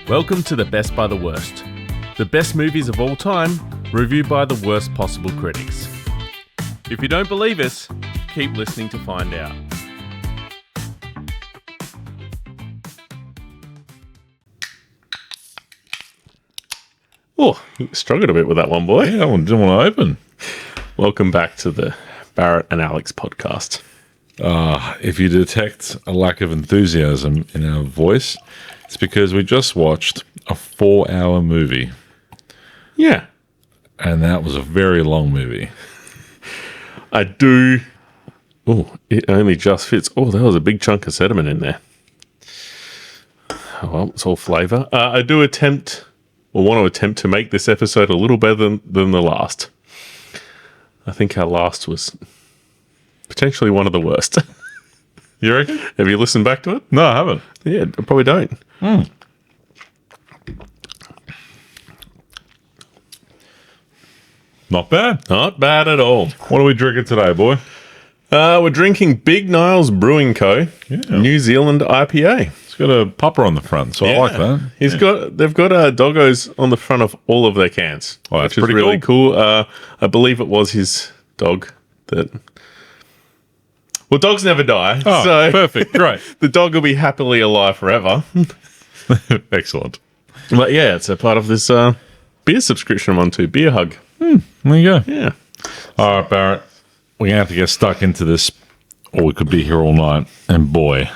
Welcome to the Best by the Worst. The best movies of all time, reviewed by the worst possible critics. If you don't believe us, keep listening to find out. Oh, you struggled a bit with that one, boy. Yeah, I didn't want to open. Welcome back to the Barrett and Aleks podcast. If you detect a lack of enthusiasm in our voice, it's because we just watched a 4-hour movie. Yeah. And that was a very long movie. I do... Oh, it only just fits. Oh, there was a big chunk of sediment in there. Oh, well, it's all flavour. I do want to attempt to make this episode a little better than the last. I think our last was potentially one of the worst. You reckon? Have you listened back to it? No, I haven't. Yeah, I probably don't. Not bad. Not bad at all. What are we drinking today, boy? We're drinking Big Niles Brewing Co. New Zealand IPA. It's got a pupper on the front, so I like that. They've got doggos on the front of all of their cans. Oh, that's which is pretty really cool. I believe it was his dog that... Well, dogs never die. Oh, so perfect. Great. The dog will be happily alive forever. Excellent. But yeah, it's a part of this beer subscription I'm on to, Beer Hug. There you go. Yeah. All right, Barrett. We're going to have to get stuck into this, or we could be here all night. And boy,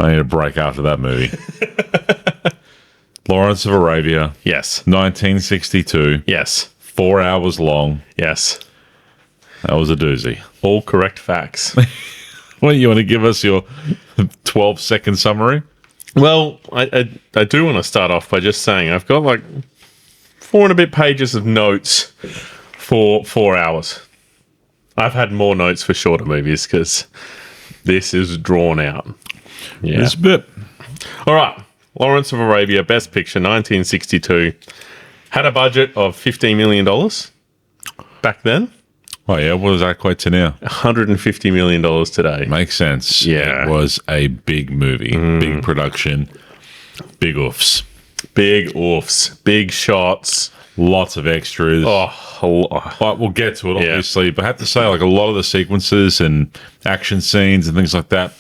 I need a break after that movie. Lawrence of Arabia. Yes. 1962. Yes. 4 hours long. Yes. That was a doozy. All correct facts. Well, you want to give us your 12-second summary? Well, I do want to start off by just saying I've got like 4 and a bit pages of notes for 4 hours. I've had more notes for shorter movies because this is drawn out. Yeah. This bit. All right. Lawrence of Arabia, Best Picture, 1962. Had a budget of $15 million back then. Oh, yeah. What does that equate to now? $150 million today. Makes sense. Yeah. It was a big movie, big production, big oofs. Big oofs, big shots. Lots of extras. But we'll get to it, obviously. But I have to say, like, a lot of the sequences and action scenes and things like that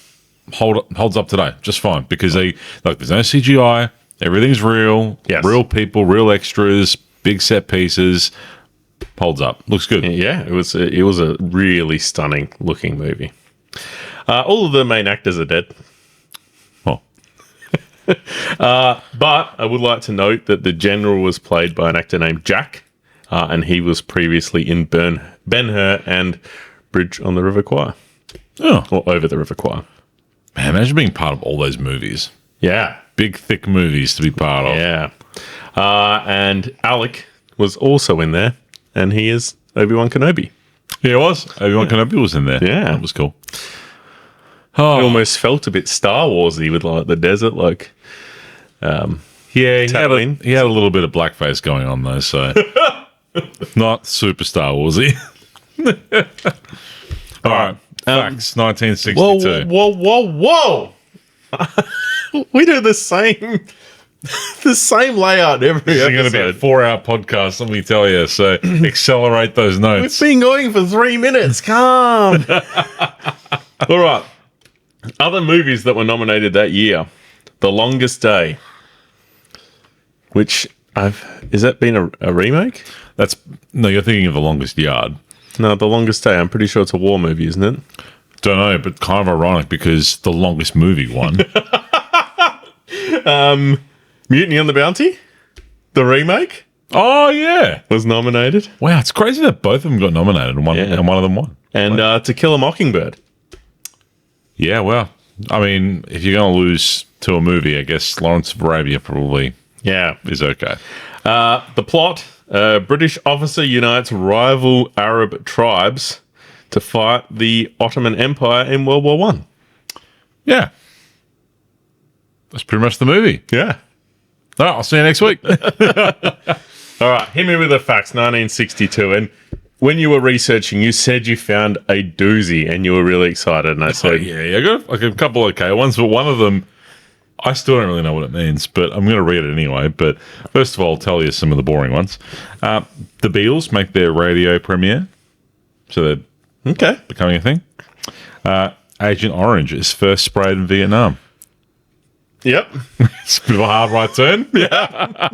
holds up today just fine because there's no CGI. Everything's real. Yes. Real people, real extras, big set pieces. Holds up. Looks good. Yeah, it was a really stunning looking movie. All of the main actors are dead. Oh. But I would like to note that the general was played by an actor named Jack, and he was previously in Ben-Hur and Bridge on the River Kwai. Oh. Or Over the River Kwai. Man, imagine being part of all those movies. Yeah. Big, thick movies to be part of. Yeah. And Alec was also in there, and he is Obi-Wan Kenobi. Yeah, it was. Obi-Wan Kenobi was in there. Yeah. That was cool. It almost felt a bit Star Warsy with like the desert, like. Yeah, he had a little bit of blackface going on though, so not super Star Warsy. All right, facts. 1962. Whoa! We do the same layout every This is episode. going to be a 4-hour podcast, let me tell you. So accelerate those notes. We've been going for 3 minutes. Calm. All right. Other movies that were nominated that year: The Longest Day, which is that been a remake? No, you're thinking of The Longest Yard. No, The Longest Day. I'm pretty sure it's a war movie, isn't it? Don't know, but kind of ironic because The Longest Movie won. Mutiny on the Bounty, the remake. Oh yeah, was nominated. Wow, it's crazy that both of them got nominated and one of them won. And To Kill a Mockingbird. Yeah, well, I mean, if you're going to lose to a movie, I guess Lawrence of Arabia probably is okay. The plot, British officer unites rival Arab tribes to fight the Ottoman Empire in World War One. Yeah. That's pretty much the movie. Yeah. All right, I'll see you next week. All right, hit me with the facts, 1962. And when you were researching, you said you found a doozy and you were really excited. And I said, I got like a couple of okay ones, but one of them I still don't really know what it means, but I'm going to read it anyway. But first of all, I'll tell you some of the boring ones. The Beatles make their radio premiere, so they're becoming a thing. Agent Orange is first sprayed in Vietnam. Yep. It's a bit of a hard right turn. Yeah.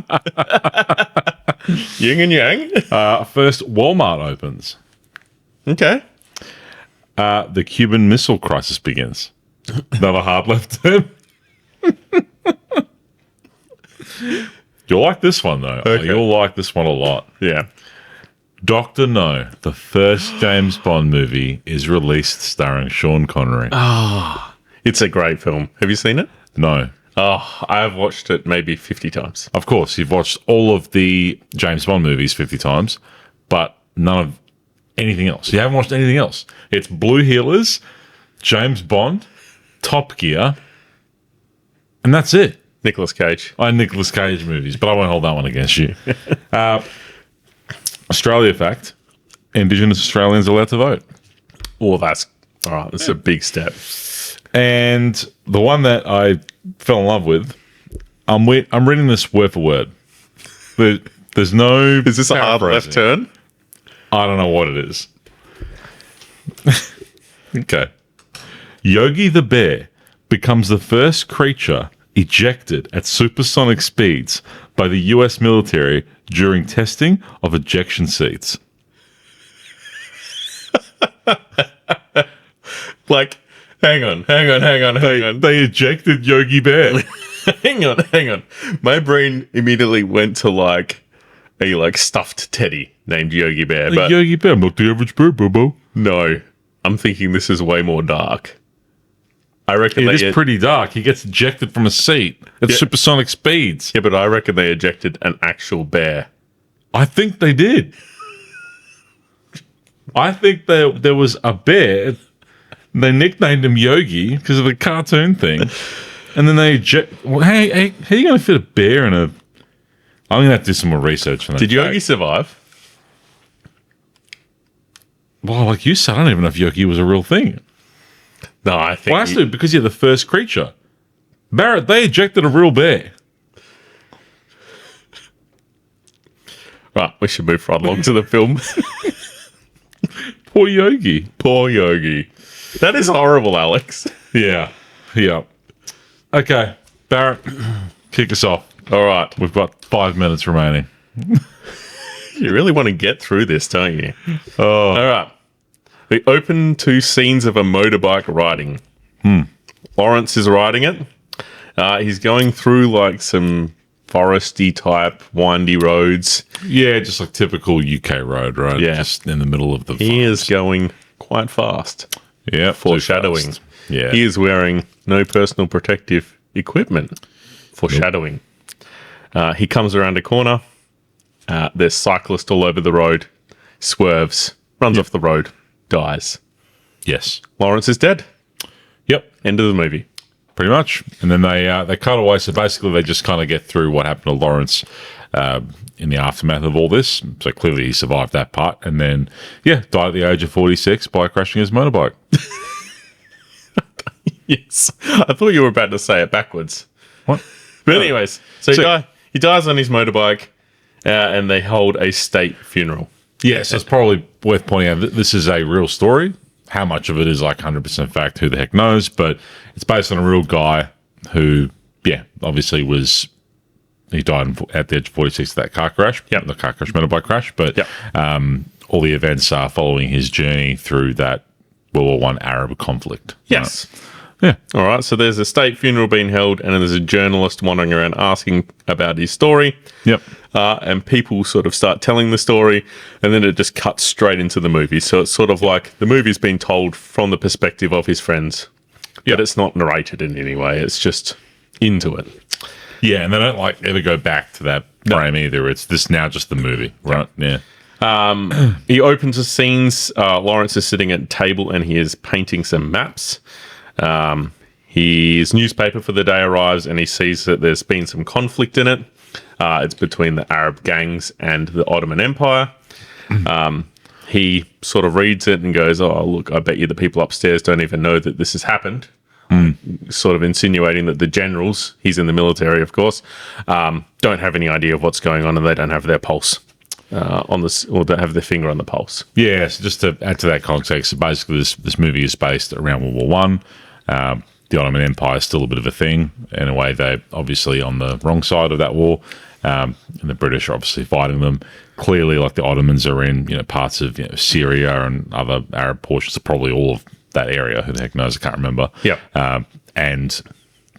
Yin and yang. First Walmart opens. Okay. The Cuban Missile Crisis begins. Another hard left turn. You'll like this one, though. Okay. You'll like this one a lot. Yeah. Dr. No, the first James Bond movie, is released starring Sean Connery. It's a great film. Have you seen it? No. Oh, I've watched it maybe 50 times. Of course, you've watched all of the James Bond movies 50 times, but none of anything else. You haven't watched anything else. It's Blue Heelers, James Bond, Top Gear, and that's it. Nicolas Cage. Nicolas Cage movies, but I won't hold that one against you. Australia fact: Indigenous Australians are allowed to vote. Oh, that's all right. That's a big step. And the one that I fell in love with, I'm reading this word for word. There's no. Is this a hard left turn? I don't know what it is. Okay. Yogi the Bear becomes the first creature ejected at supersonic speeds by the US military during testing of ejection seats. Like, hang on. They ejected Yogi Bear. hang on. My brain immediately went to like a stuffed teddy named Yogi Bear. But Yogi Bear, not the average bear, Bobo. no, I'm thinking this is way more dark. I reckon It is pretty dark. He gets ejected from a seat at supersonic speeds. Yeah, but I reckon they ejected an actual bear. I think they did. I think there was a bear. They nicknamed him Yogi because of the cartoon thing. And then they eject. Well, hey, how are you going to fit a bear in a. I'm going to have to do some more research on that. Did Yogi survive? Well, like you said, I don't even know if Yogi was a real thing. No, I think. Well, that's because you're the first creature. Barrett, they ejected a real bear. Right, we should move right along to the film. Poor Yogi. Poor Yogi. That is horrible, Alex. Yeah. Okay, Barrett, kick us off. All right. We've got 5 minutes remaining. You really want to get through this, don't you? Oh. All right. We open to scenes of a motorbike riding. Lawrence is riding it. He's going through like some foresty type windy roads. Yeah, just like typical UK road, right? Yeah. Just in the middle of the He is going quite fast. Yeah, foreshadowing. Yeah. He is wearing no personal protective equipment. Foreshadowing. He comes around a corner. There's cyclists all over the road. Swerves. Runs off the road. Dies. Yes. Lawrence is dead. Yep. End of the movie. Pretty much. And then they cut away. So basically they just kind of get through what happened to Lawrence in the aftermath of all this. So clearly he survived that part. And then, died at the age of 46 by crashing his motorbike. Yes. I thought you were about to say it backwards. What? But anyways, so he dies on his motorbike and they hold a state funeral. Yes, it's probably worth pointing out that this is a real story. How much of it is like 100% fact, who the heck knows? But it's based on a real guy who, obviously he died at the age of 46 of that car crash. Yep. The car crash, motorbike crash. But all the events are following his journey through that World War I Arab conflict. Yes. Right? Yeah. All right. So there's a state funeral being held, and then there's a journalist wandering around asking about his story. Yep. And people sort of start telling the story, and then it just cuts straight into the movie. So it's sort of like the movie's being told from the perspective of his friends, but it's not narrated in any way. It's just into it. Yeah, and they don't like ever go back to that frame either. It's this now just the movie, right? Yeah. He opens the scenes. Lawrence is sitting at a table and he is painting some maps. His newspaper for the day arrives and he sees that there's been some conflict in it. It's between the Arab gangs and the Ottoman Empire. He sort of reads it and goes, "Oh, look, I bet you the people upstairs don't even know that this has happened. sort of insinuating that the generals, he's in the military, of course, don't have any idea of what's going on, and they don't have their pulse on this, or don't have their finger on the pulse. Yeah, so just to add to that context, basically this movie is based around World War One. The Ottoman Empire is still a bit of a thing. In a way, they're obviously on the wrong side of that war, and the British are obviously fighting them. Clearly, like the Ottomans are in parts of Syria and other Arab portions, probably all of that area. Who the heck knows? I can't remember. Yeah. And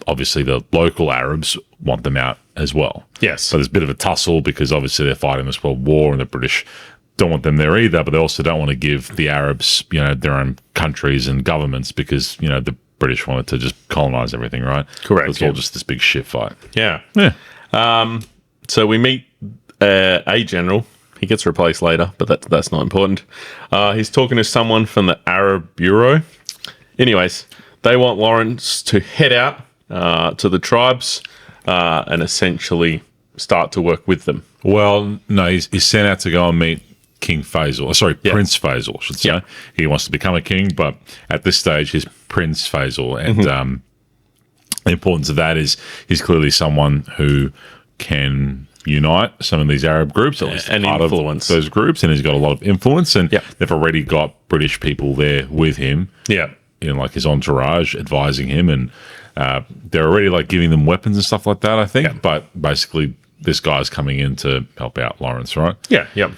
obviously the local Arabs want them out as well. Yes. So there's a bit of a tussle because obviously they're fighting this world war, and the British don't want them there either, but they also don't want to give the Arabs, their own countries and governments because, the British wanted to just colonize everything, right? Correct. So it's all just this big shit fight. Yeah. Yeah. So we meet a general. He gets replaced later, but that's not important. He's talking to someone from the Arab Bureau. Anyways, they want Lawrence to head out to the tribes and essentially start to work with them. Well, no, he's sent out to go and meet King Faisal. Prince Faisal, I should say. Yeah. He wants to become a king, but at this stage, he's Prince Faisal. And the importance of that is he's clearly someone who can unite some of these Arab groups, at least and part influence of those groups, and he's got a lot of influence. And they've already got British people there with him. Yeah. In like his entourage, advising him, and they're already like giving them weapons and stuff like that, I think. Yeah. But basically, this guy's coming in to help out Lawrence, right? Yeah, yeah.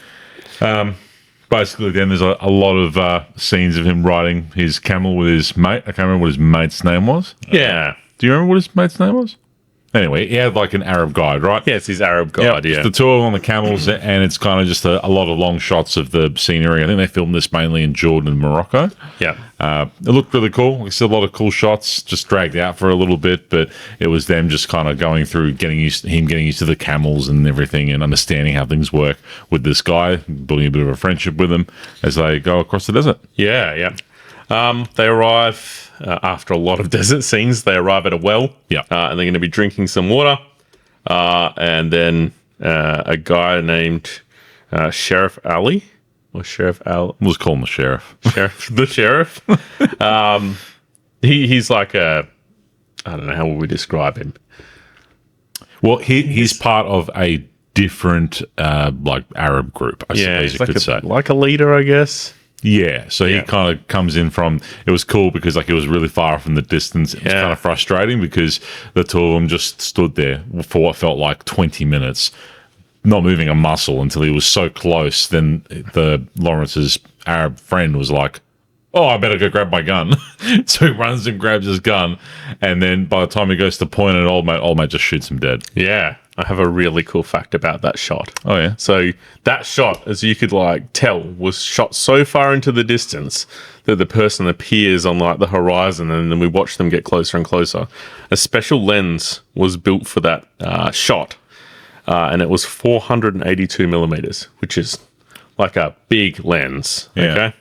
Basically, then there's a lot of scenes of him riding his camel with his mate. I can't remember what his mate's name was. Yeah. Do you remember what his mate's name was? Anyway, he had like an Arab guide, right? Yeah, it's his Arab guide, yeah. The two of them on the camels, and it's kind of just a lot of long shots of the scenery. I think they filmed this mainly in Jordan and Morocco. Yeah. It looked really cool. Like I said, a lot of cool shots, just dragged out for a little bit, but it was them just kind of going through, getting used to the camels and everything, and understanding how things work with this guy, building a bit of a friendship with him as they go across the desert. Yeah, yeah. They arrive after a lot of desert scenes. They arrive at a well, and they're going to be drinking some water. And then a guy named Sheriff Ali, or Sheriff Al. We'll just call him the sheriff. The sheriff. He's like I don't know, how would we describe him? Well, he's part of a different like Arab group, I suppose you could say. Like a leader, I guess. Yeah, so he kind of comes in from. It was cool because like it was really far from the distance. It was kind of frustrating because the two of them just stood there for what felt like 20 minutes, not moving a muscle until he was so close. Then Lawrence's Arab friend was like, "Oh, I better go grab my gun." So he runs and grabs his gun, and then by the time he goes to point at old mate just shoots him dead. Yeah. I have a really cool fact about that shot. Oh, yeah? So that shot, as you could like tell, was shot so far into the distance that the person appears on like the horizon, and then we watch them get closer and closer. A special lens was built for that shot, and it was 482 millimeters, which is like a big lens. Yeah. Okay.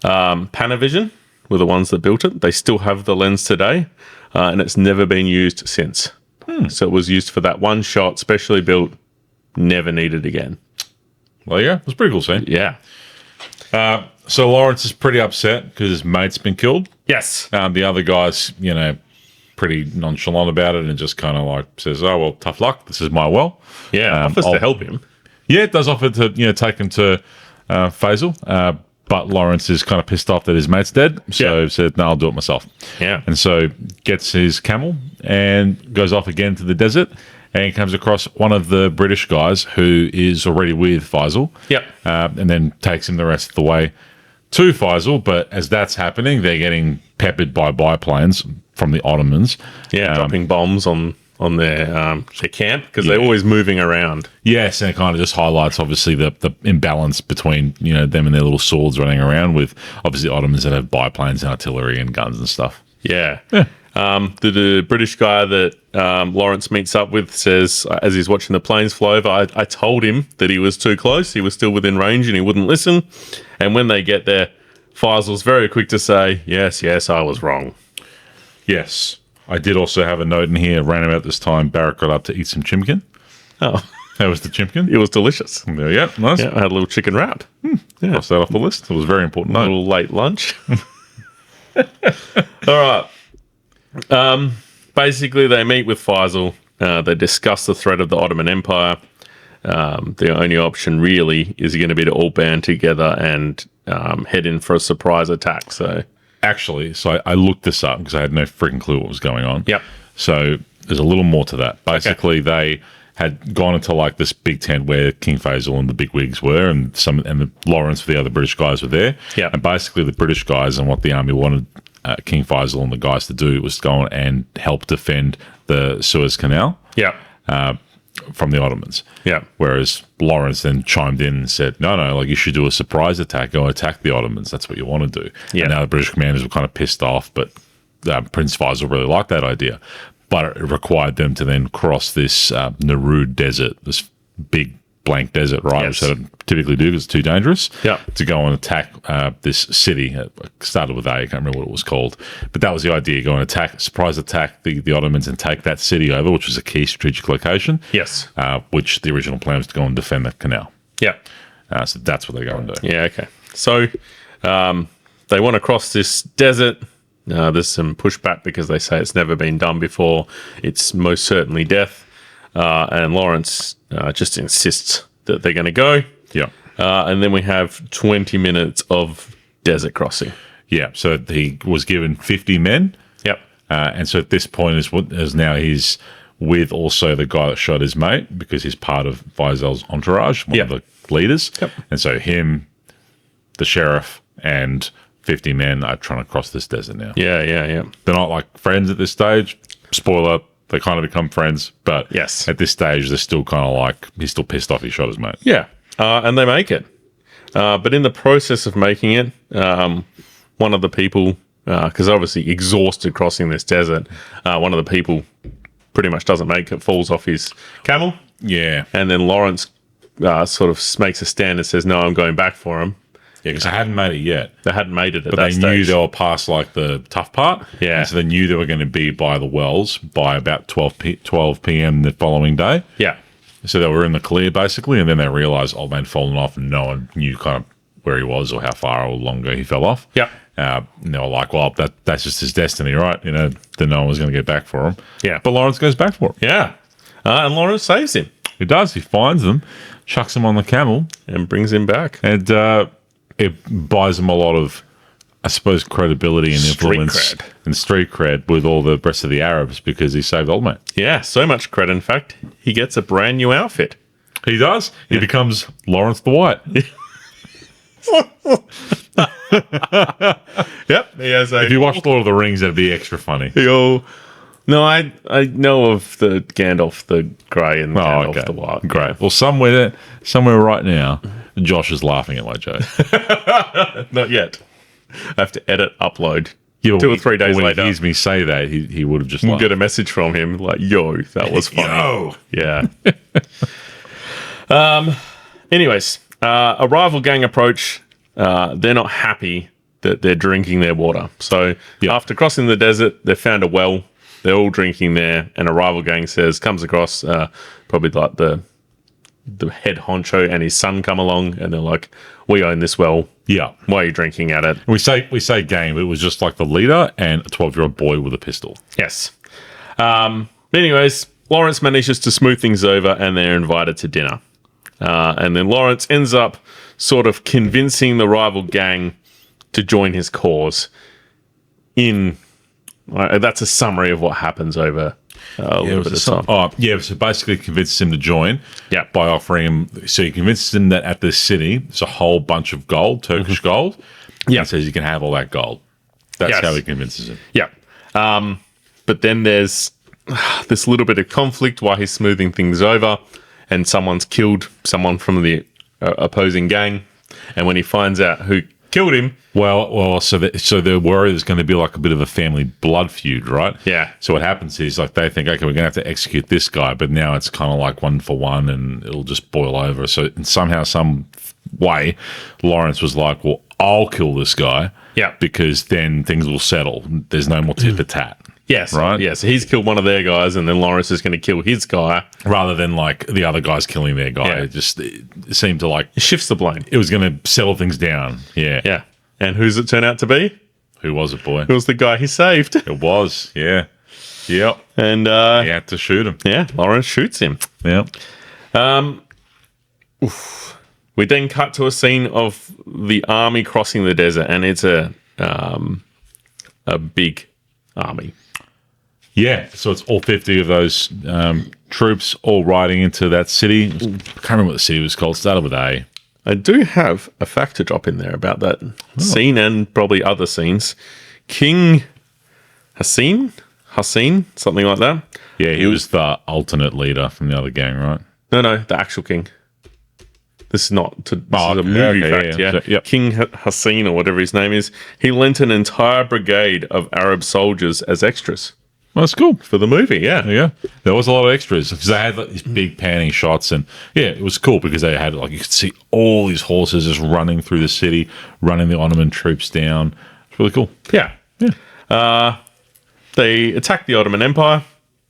Panavision were the ones that built it. They still have the lens today, and it's never been used since. So it was used for that one shot, specially built, never needed again. Well, yeah, it was a pretty cool scene. Yeah. So Lawrence is pretty upset because his mate's been killed. Yes. The other guy's, pretty nonchalant about it and just kind of like says, "Oh, well, tough luck. This is my well." Yeah, offers to help him. Yeah, it does offer to, take him to Faisal. But Lawrence is kind of pissed off that his mate's dead, so he said, "No, I'll do it myself." Yeah. And so gets his camel and goes off again to the desert and comes across one of the British guys who is already with Faisal. Yep. And then takes him the rest of the way to Faisal. But as that's happening, they're getting peppered by biplanes from the Ottomans. Yeah, dropping bombs on their camp because they're always moving around. Yes, and it kind of just highlights obviously the imbalance between them and their little swords running around with obviously Ottomans that have biplanes and artillery and guns and stuff. Yeah. The British guy that Lawrence meets up with says, as he's watching the planes fly over, I told him that he was too close. He was still within range and he wouldn't listen. And when they get there, Faisal's very quick to say, yes, I was wrong. Yes. I did also have a note in here, around about this time, Barrett got up to eat some chimkin. Oh. How was the chimkin? It was delicious. There you go. Nice. Yeah, I had a little chicken wrap. Yeah. Cross that off the list. It was a very important A note. little late lunch. All right. Basically, they meet with Faisal. They discuss the threat of the Ottoman Empire. The only option really is going to be to all band together and head in for a surprise attack. So, Actually, I looked this up because I had no freaking clue what was going on. Yep. So there's a little more to that. Basically, they had gone into like this big tent where King Faisal and the big wigs were, and the Lawrence, the other British guys were there. Yep. And basically, the British guys and what the army wanted King Faisal and the guys to do was go on and help defend the Suez Canal. yeah, From the Ottomans. yeah, Whereas Lawrence then chimed in and said, no, like you should do a surprise attack, go attack the Ottomans. That's what you want to do. Yeah. And now the British commanders were kind of pissed off, but Prince Faisal really liked that idea. But it required them to then cross this Narood desert, this big blank desert, right? Yes. Which they don't typically do because it's too dangerous. Yeah. To go and attack this city. It started with A, I can't remember what it was called. But that was the idea, go and attack, surprise attack the Ottomans and take that city over, which was a key strategic location. yes, Which the original plan was to go and defend that canal. yeah. So that's what they're going to do. Yeah, okay. So they want to cross this desert. There's some pushback because they say it's never been done before. It's most certainly death. And Lawrence just insists that they're going to go. Yeah. And then we have 20 minutes of desert crossing. Yeah. So he was given 50 men. Yep. And so at this point is now he's with also the guy that shot his mate because he's part of Faisal's entourage, one of the leaders. Yep. And so him, the sheriff, and 50 men are trying to cross this desert now. Yeah, yeah, yeah. They're not like friends at this stage. Spoiler, they kind of become friends. But Yes. at this stage, they're still kind of like, he's still pissed off he shot his mate. Yeah. And they make it. But in the process of making it, one of the people, because obviously exhausted crossing this desert, one of the people pretty much doesn't make it, falls off his camel. Yeah. And then Lawrence sort of makes a stand and says, no, I'm going back for him. Yeah, because they hadn't made it yet. They hadn't made it at But that they stage. knew they were past like the tough part. Yeah. And so they knew they were going to be by the wells by about 12 p.m. the following day. Yeah. So they were in the clear basically. And then they realized old man fallen off and no one knew kind of where he was or how far or long ago he fell off. Yep. And they were like, well, that's just his destiny, right? You know, then no one was going to get back for him. Yeah. But Lawrence goes back for him. Yeah. And Lawrence saves him He does. He finds them, chucks him on the camel, and brings him back. and it buys him a lot of, I suppose, credibility and Street influence cred. and street cred with all the rest of the Arabs because he saved old mate. Yeah, so much credit. In fact, he gets a brand new outfit. He does. He becomes Lawrence the White. Yep. He has a. If you watch Lord of the Rings, that'd be extra funny. No, I know of the Gandalf the Grey and Gandalf the White. Great. Well, somewhere right now, Josh is laughing at my joke. Not yet. I have to edit, upload. Yeah, 2 or 3 days when later, he hears me say that, he would have just you laughed. get a message from him like, "Yo, that was funny." Yo. Yeah. Anyways, a rival gang approach. They're not happy that they're drinking their water. So after crossing the desert, they found a well. They're all drinking there, and a rival gang comes across, probably like the head honcho and his son come along, and they're like, "We own this well. Yeah. Why are you drinking at it?" We say gang, but it was just like the leader and a 12-year-old boy with a pistol. Yes. Anyways, Lawrence manages to smooth things over, and they're invited to dinner. And then Lawrence ends up sort of convincing the rival gang to join his cause. That's a summary of what happens over a little bit of time. So basically convinces him to join Yeah. by offering him, so he convinces him that at this city, there's a whole bunch of gold, Turkish gold. Yeah. And says you can have all that gold. That's Yes. how he convinces him. Yeah. But then there's this little bit of conflict while he's smoothing things over, and someone's killed someone from the opposing gang. And when he finds out who killed him, So they're worried there's going to be like a bit of a family blood feud, right? Yeah. So what happens is like they think, okay, we're going to have to execute this guy, but now it's kind of like 1 for 1, and it'll just boil over. So in somehow, some way, Lawrence was like, well, I'll kill this guy, Yeah. because then things will settle. There's no more tit for tat. yes, Right? Yes, he's killed one of their guys, and then Lawrence is going to kill his guy. Rather than like the other guys killing their guy. Yeah. It seemed to like It shifts the blame. it was going to settle things down. Yeah. Yeah. And who's it turn out to be? Who was it, boy? It was the guy he saved. It was, yeah. Yep. And he had to shoot him. yeah, Lawrence shoots him. Yep. We then cut to a scene of the army crossing the desert, and it's a big army. Yeah, so it's all 50 of those troops all riding into that city. I can't remember what the city was called. It started with A. I do have a fact to drop in there about that scene and probably other scenes. King Hassan, something like that. Yeah, he was the alternate leader from the other gang, right? No, the actual king. This is not this is a movie fact, yeah. So, yep. King Hassan, or whatever his name is, he lent an entire brigade of Arab soldiers as extras. Well, that's cool. For the movie, yeah. Yeah, there was a lot of extras because they had like, these big panning shots, and yeah, it was cool because they had like you could see all these horses just running through the city, running the Ottoman troops down. It's really cool. Yeah. They attacked the Ottoman Empire,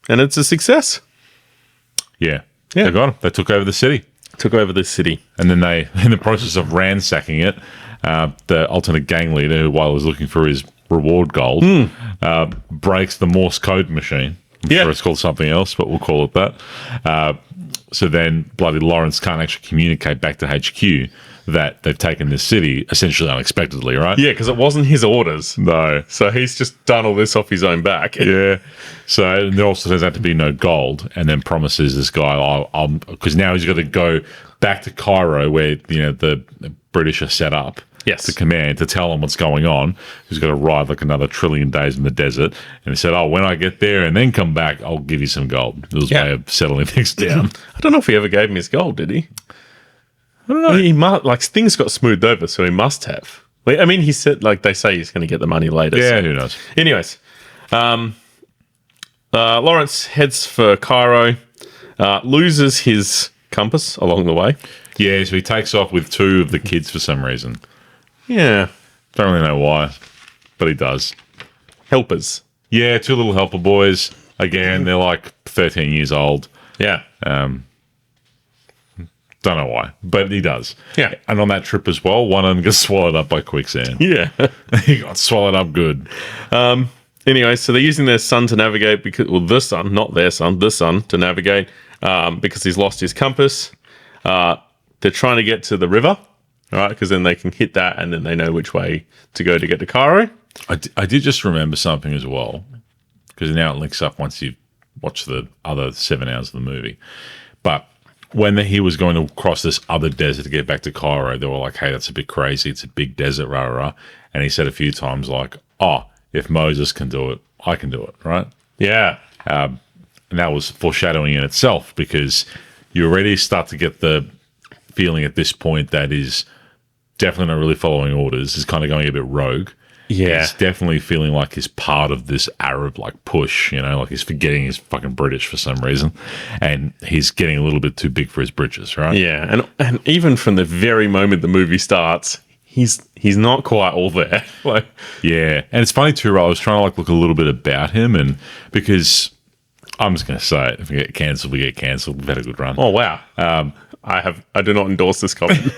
and it's a success. Yeah, they got them. They took over the city. Took over the city. And then they, in the process of ransacking it, the alternate gang leader, who while he was looking for his reward gold, breaks the Morse code machine. I'm sure it's called something else, but we'll call it that. So then bloody Lawrence can't actually communicate back to HQ that they've taken this city essentially unexpectedly, right? Yeah, because it wasn't his orders. No. So he's just done all this off his own back. Yeah. So there also turns out to be no gold, and then promises this guy, because now he's got to go back to Cairo where, the British are set up. Yes. To command, to tell them what's going on. He's got to ride like another trillion days in the desert. And he said, when I get there and then come back, I'll give you some gold. It was a way of settling things down. I don't know if he ever gave him his gold, did he? I don't know. He must, things got smoothed over, so he must have. I mean, he said, they say he's going to get the money later. Yeah, so. who knows? Anyways, Lawrence heads for Cairo, loses his compass along the way. Yeah, so he takes off with two of the kids for some reason. Yeah. Don't really know why, but he does. Helpers. Yeah, two little helper boys. Again, they're like 13 years old. Yeah. Don't know why, but he does. Yeah. And on that trip as well, one of them gets swallowed up by quicksand. Yeah. He got swallowed up good. Anyway, so they're using their son to navigate the son to navigate because he's lost his compass. They're trying to get to the river. All right, because then they can hit that, and then they know which way to go to get to Cairo. I did just remember something as well, because now it links up once you watch the other 7 hours of the movie. But when he was going to cross this other desert to get back to Cairo, they were like, hey, that's a bit crazy. It's a big desert, rah, rah. And he said a few times like, if Moses can do it, I can do it, right? Yeah. And that was foreshadowing in itself, because you already start to get the feeling at this point that is definitely not really following orders, is kind of going a bit rogue. Yeah. He's definitely feeling like he's part of this Arab push, like he's forgetting he's fucking British for some reason, and he's getting a little bit too big for his britches, right? Yeah, and even from the very moment the movie starts, he's not quite all there. Yeah, and it's funny too, right? I was trying to look a little bit about him, and because I'm just going to say it, if we get cancelled, we get cancelled. We've had a good run. Oh wow. I do not endorse this comment.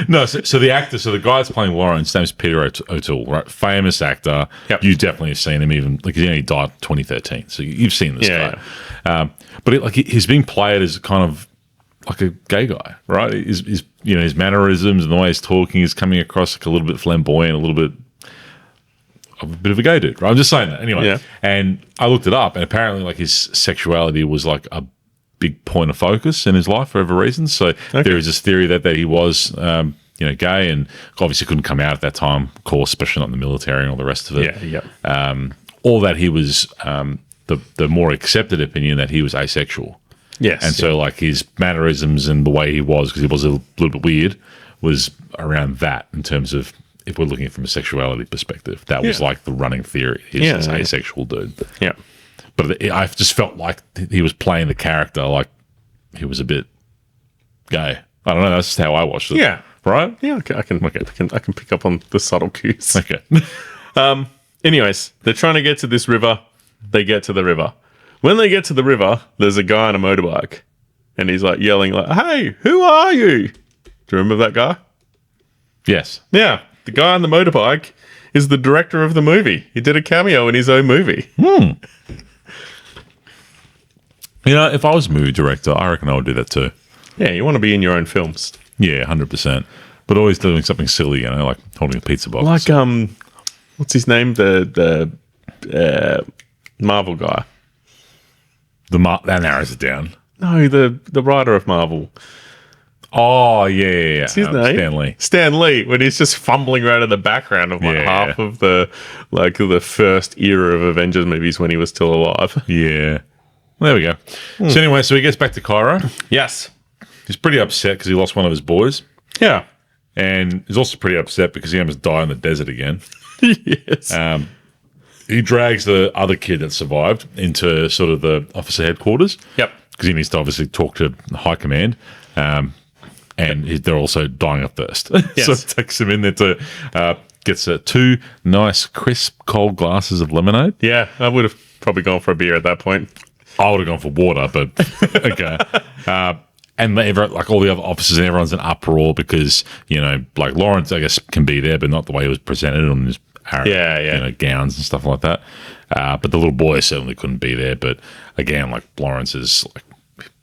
No, so the actor, the guy that's playing Lawrence, his name's Peter O'Toole, right? Famous actor. Yep. You definitely have seen him, even he only died in 2013, so you've seen this guy. Yeah. But he's being played as kind of like a gay guy, right? His mannerisms and the way he's talking is coming across like a little bit flamboyant, a little bit of a gay dude, right? I'm just saying that anyway. Yeah. And I looked it up, and apparently his sexuality was a big point of focus in his life for whatever reason. So there is this theory that he was, gay, and obviously couldn't come out at that time, of course, especially not in the military and all the rest of it. Yeah. Or that he was the more accepted opinion that he was asexual. Yes. And so his mannerisms and the way he was, because he was a little bit weird, was around that in terms of, if we're looking from a sexuality perspective, that was the running theory. He's this asexual dude. Yeah. But I just felt like he was playing the character like he was a bit gay. I don't know. That's just how I watched it. Yeah. Right? Yeah. I can pick up on the subtle cues. Okay. Anyways, they're trying to get to this river. They get to the river. When they get to the river, there's a guy on a motorbike, and he's yelling "Hey, who are you?" Do you remember that guy? Yes. Yeah. The guy on the motorbike is the director of the movie. He did a cameo in his own movie. You know, if I was a movie director, I reckon I would do that too. Yeah, you want to be in your own films. Yeah, 100%. But always doing something silly, you know, like holding a pizza box. Like, what's his name? The Marvel guy. That narrows it down. No, the writer of Marvel. Oh, yeah. What's his name? Stan Lee. Stan Lee, when he's just fumbling around in the background of half of the first era of Avengers movies when he was still alive. Yeah. Well, there we go. So anyway, he gets back to Cairo. Yes. He's pretty upset because he lost one of his boys. Yeah. And he's also pretty upset because he almost died in the desert again. Yes. He drags the other kid that survived into sort of the officer headquarters. Yep. Because he needs to obviously talk to high command. And they're also dying of thirst. Yes. So it takes him in there to gets 2 nice, crisp, cold glasses of lemonade. Yeah, I would have probably gone for a beer at that point. I would have gone for water, but okay. And like all the other officers and everyone's in uproar because, you know, like Lawrence, I guess, can be there, but not the way he was presented on his you know, gowns and stuff like that. But the little boy certainly couldn't be there. But again, like Lawrence is like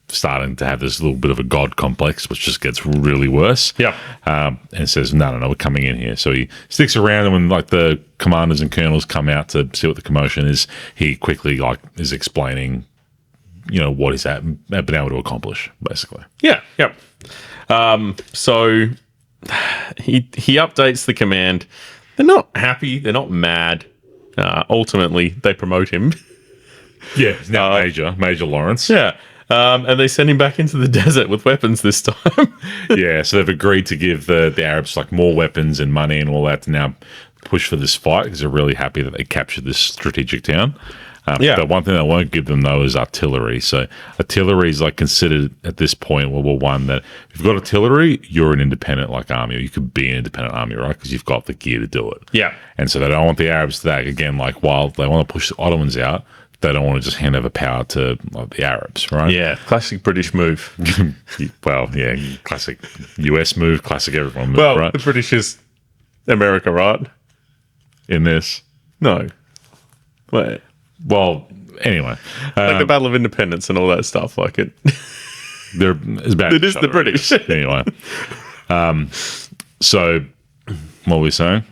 starting to have this little bit of a god complex, which just gets really worse. Yeah. And says, no, we're coming in here. So he sticks around, and when like the commanders and colonels come out to see what the commotion is, he quickly like is explaining, you know, what he's been able to accomplish, basically. Yeah. Yep. So he updates the command. They're not happy. They're not mad. Ultimately, they promote him. Yeah, he's now Major Lawrence. Yeah. And they send him back into the desert with weapons this time. Yeah, so they've agreed to give the Arabs like more weapons and money and all that to now push for this fight because they're really happy that they captured this strategic town. The one thing they won't give them, though, is artillery. So artillery is like considered at this point, World War One, that if you've got artillery, you're an independent like army, or you could be an independent army, right? Because you've got the gear to do it. Yeah. And so they don't want the Arabs to that. Again, like while they want to push the Ottomans out, they don't want to just hand over power to like, the Arabs, right? Yeah, classic British move. Well, yeah, classic US move, classic everyone move, Well, right? the British is America, right? In this. No. Wait. Well, anyway. Like the Battle of Independence and all that stuff, like it. They're as bad. It is the British. Anyway. So, what were we saying?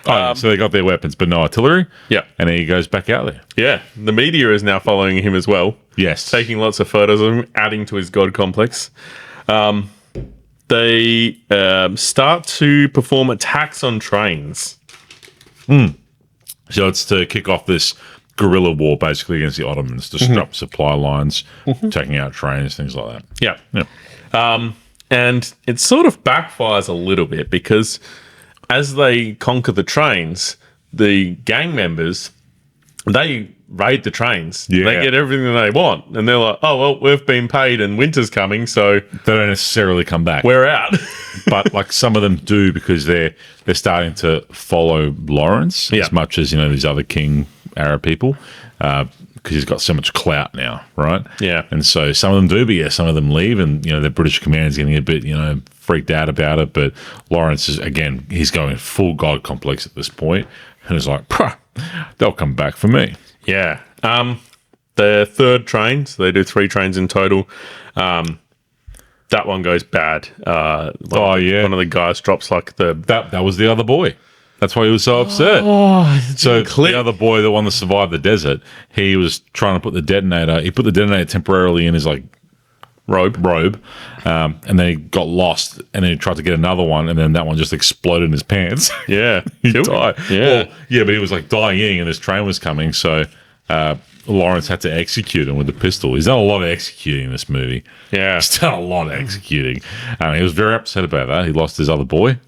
So they got their weapons, but no artillery. Yeah. And then he goes back out there. Yeah. The media is now following him as well. Yes. Taking lots of photos of him, adding to his god complex. They start to perform attacks on trains. So it's to kick off this guerrilla war, basically, against the Ottomans, disrupt supply lines, taking out trains, things like that. Yeah. And it sort of backfires a little bit because as they conquer the trains, the gang members, they raid the trains. Yeah. They get everything they want. And they're like, oh, well, we've been paid and winter's coming, so They don't necessarily come back. we're out. But like some of them do because they're starting to follow Lawrence as much as, you know, these other king Arab people because he's got so much clout now, right? Yeah. And so some of them do, but yeah, some of them leave, and you know the British command's getting a bit, you know, freaked out about it. But Lawrence is, again, he's going full god complex at this point, and he's like, they'll come back for me. Yeah. The third train, so they do 3 trains in total. That one goes bad. One of the guys drops like That was the other boy. That's why he was so upset. So the other boy, the one that survived the desert, he was trying to put the detonator. He put the detonator temporarily in his like robe, and then he got lost. And then he tried to get another one, and then that one just exploded in his pants. Yeah. He died. Yeah. Well, yeah, but he was like dying, and this train was coming. So Lawrence had to execute him with the pistol. He's done a lot of executing in this movie. Yeah. He's done a lot of executing. He was very upset about that. He lost his other boy.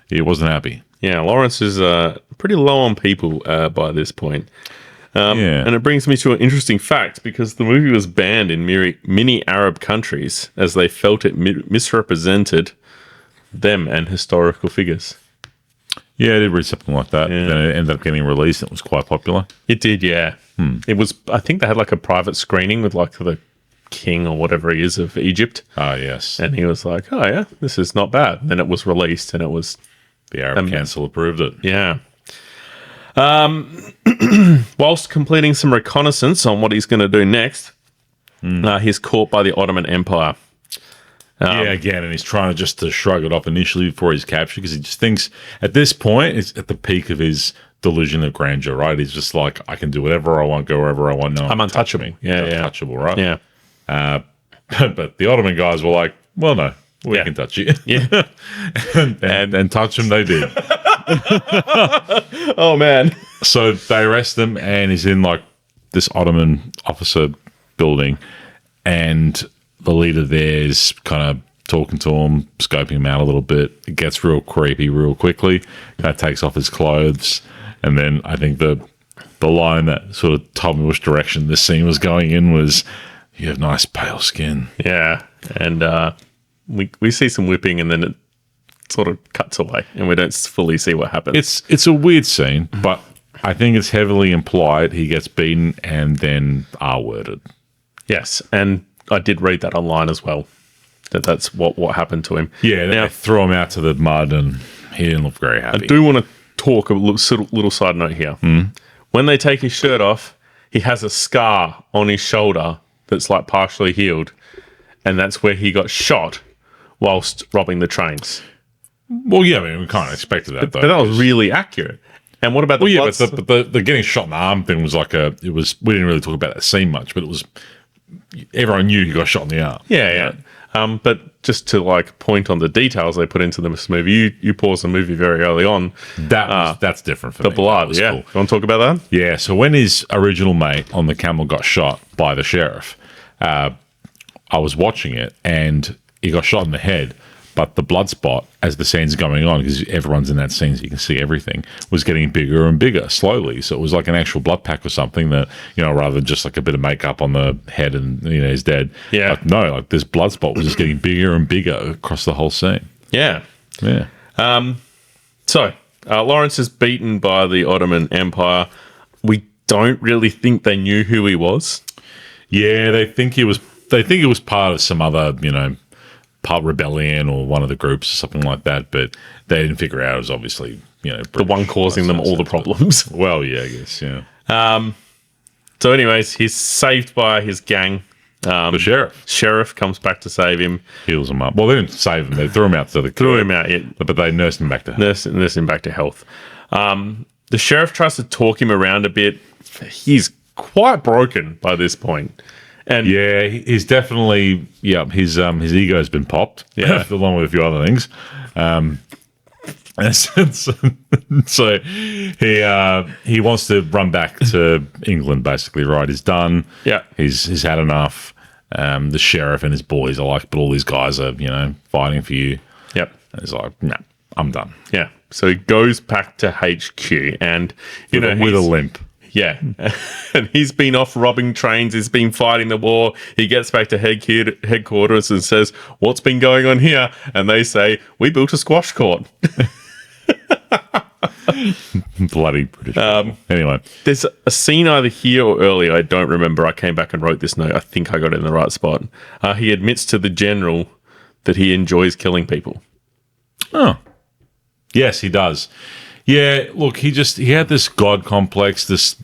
He wasn't happy. Yeah, Lawrence is pretty low on people by this point. And it brings me to an interesting fact because the movie was banned in many Arab countries as they felt it misrepresented them and historical figures. Yeah, I did read something like that. Yeah. Then it ended up getting released. It was quite popular. It did, yeah. It was. I think they had like a private screening with like the king or whatever he is of Egypt. Ah, yes. And he was like, oh, yeah, this is not bad. And then it was released and it was The Arab Council approved it. Yeah. Whilst completing some reconnaissance on what he's going to do next, he's caught by the Ottoman Empire. Again, and he's trying to shrug it off initially before he's captured because he just thinks at this point it's at the peak of his delusion of grandeur, right? He's just like, I can do whatever I want, go wherever I want. No, I'm untouchable. Untouchable, right? Yeah. But the Ottoman guys were like, well, no, we can touch you. Yeah. and touch him they did. Oh, man. So they arrest him, and he's in like this Ottoman officer building, and the leader there is kind of talking to him, scoping him out a little bit. It gets real creepy real quickly. Kind of takes off his clothes, and then I think the line that sort of told me which direction this scene was going in was, "You have nice pale skin." Yeah, and we see some whipping, and then it sort of cuts away, and we don't fully see what happens. It's a weird scene, but I think it's heavily implied he gets beaten and then R-worded. Yes, and I did read that online as well, that's what happened to him. Yeah, now, they throw him out to the mud, and he didn't look very happy. I do want to talk a little side note here. When they take his shirt off, he has a scar on his shoulder that's like partially healed, and that's where he got shot whilst robbing the trains. Well, yeah, I mean, we kind of expected that, though. But that was really accurate. And what about the blood? But the getting shot in the arm thing was like we didn't really talk about that scene much, but it was, everyone knew he got shot in the arm. Yeah. But just to like point on the details they put into this movie, you paused the movie very early on. That's different for me. The blood, yeah. Cool. You want to talk about that? Yeah, so when his original mate on the camel got shot by the sheriff, I was watching it, and he got shot in the head, but the blood spot, as the scene's going on, because everyone's in that scene so you can see everything, was getting bigger and bigger slowly. So it was like an actual blood pack or something that, rather than just like a bit of makeup on the head and, he's dead. Yeah. Like, no, like this blood spot was just getting bigger and bigger across the whole scene. Yeah. Yeah. So Lawrence is beaten by the Ottoman Empire. We don't really think they knew who he was. Yeah, they think he was part of some other, pub rebellion or one of the groups or something like that, but they didn't figure out it was obviously, British, the one causing them all the problems. Well, yeah, I guess, yeah. So anyways, he's saved by his gang. The sheriff. Sheriff comes back to save him. Heals him up. Well, they didn't save him. They threw him out to the Threw him out, yeah. But they nursed him back to health. Nursed him back to health. The sheriff tries to talk him around a bit. He's quite broken by this point. And yeah, he's definitely, his ego's been popped, along with a few other things. So he wants to run back to England, basically, right? He's done. Yeah. He's had enough. The sheriff and his boys are like, but all these guys are, fighting for you. Yep. And he's like, nah, I'm done. Yeah. So he goes back to HQ and, with a limp. Yeah. And he's been off robbing trains. He's been fighting the war. He gets back to headquarters and says, what's been going on here? And they say, we built a squash court. Bloody British. Anyway. There's a scene either here or earlier. I don't remember. I came back and wrote this note. I think I got it in the right spot. He admits to the general that he enjoys killing people. Oh. Yes, he does. Yeah, look, he had this god complex,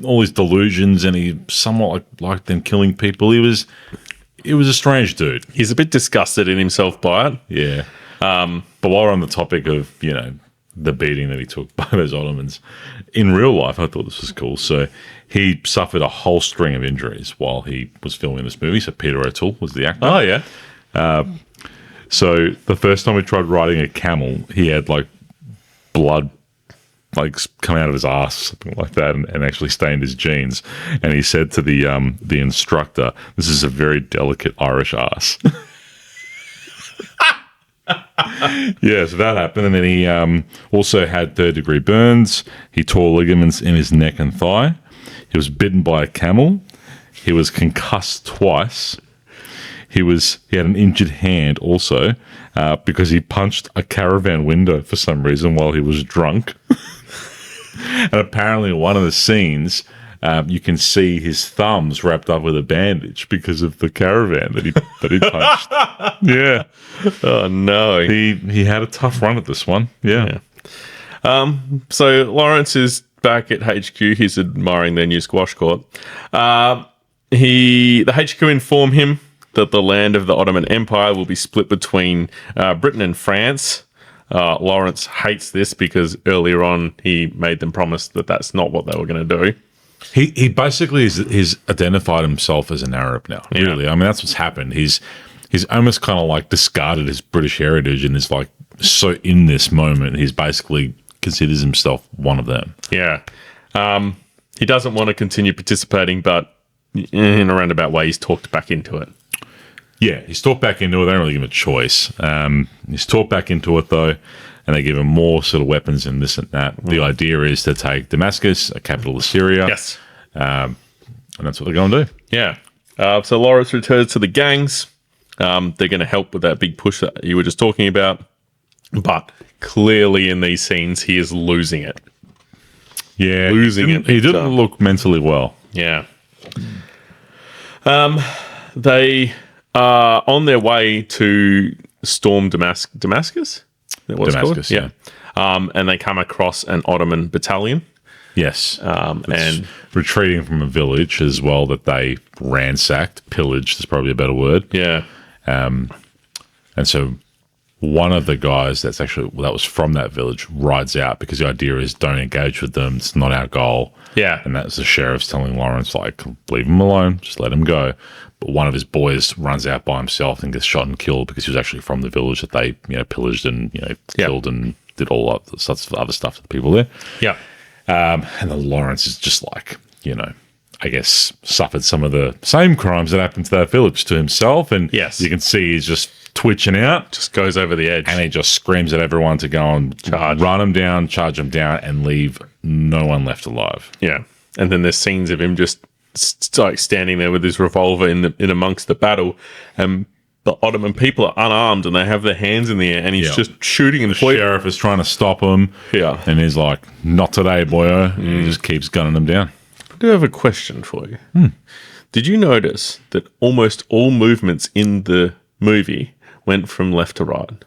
all these delusions, and he somewhat liked them killing people. He was a strange dude. He's a bit disgusted in himself by it. Yeah. But while we're on the topic of, the beating that he took by those Ottomans, in real life, I thought this was cool. So he suffered a whole string of injuries while he was filming this movie. So Peter O'Toole was the actor. Oh, yeah. So the first time we tried riding a camel, he had like blood coming out of his ass, something like that, and actually stained his jeans. And he said to the instructor, "This is a very delicate Irish ass." Yeah, so that happened. And then he also had third-degree burns. He tore ligaments in his neck and thigh. He was bitten by a camel. He was concussed twice. He had an injured hand also because he punched a caravan window for some reason while he was drunk. And apparently one of the scenes, you can see his thumbs wrapped up with a bandage because of the caravan that he punched. Yeah. Oh no. He had a tough run at this one. Yeah. So Lawrence is back at HQ. He's admiring their new squash court. The HQ inform him that the land of the Ottoman Empire will be split between Britain and France. Lawrence hates this because earlier on he made them promise that that's not what they were going to do. He basically he's identified himself as an Arab now. Yeah. Really, I mean that's what's happened. He's almost kind of like discarded his British heritage and is like so in this moment he's basically considers himself one of them. Yeah, he doesn't want to continue participating, but in a roundabout way, he's talked back into it. Yeah, he's talked back into it. They don't really give him a choice. He's talked back into it, though, and they give him more sort of weapons and this and that. The idea is to take Damascus, a capital of Syria. Yes. And that's what they're going to do. Yeah. So Lawrence returns to the gangs. They're going to help with that big push that you were just talking about. But clearly in these scenes, he is losing it. Yeah. Losing it. He didn't look mentally well. Yeah. They are on their way to storm Damascus? Damascus, yeah. And they come across an Ottoman battalion. Yes. And retreating from a village as well that they ransacked, pillaged is probably a better word. Yeah. And so one of the guys that was from that village rides out because the idea is don't engage with them. It's not our goal. Yeah. And that's the sheriff's telling Lawrence, like, leave him alone. Just let him go. But one of his boys runs out by himself and gets shot and killed because he was actually from the village that they, pillaged and, killed and did all of sorts of other stuff to the people there. Yeah. And then Lawrence is just like, I guess suffered some of the same crimes that happened to that village to himself. And yes, you can see he's just twitching out. Just goes over the edge. And he just screams at everyone to go and run him down, charge him down, and leave no one left alive. Yeah. And then there's scenes of him just like standing there with his revolver in amongst the battle. And the Ottoman people are unarmed and they have their hands in the air and he's just shooting. And the sheriff is trying to stop him. Yeah. And he's like, not today, boyo. And he just keeps gunning them down. I do have a question for you. Did you notice that almost all movements in the movie went from left to right?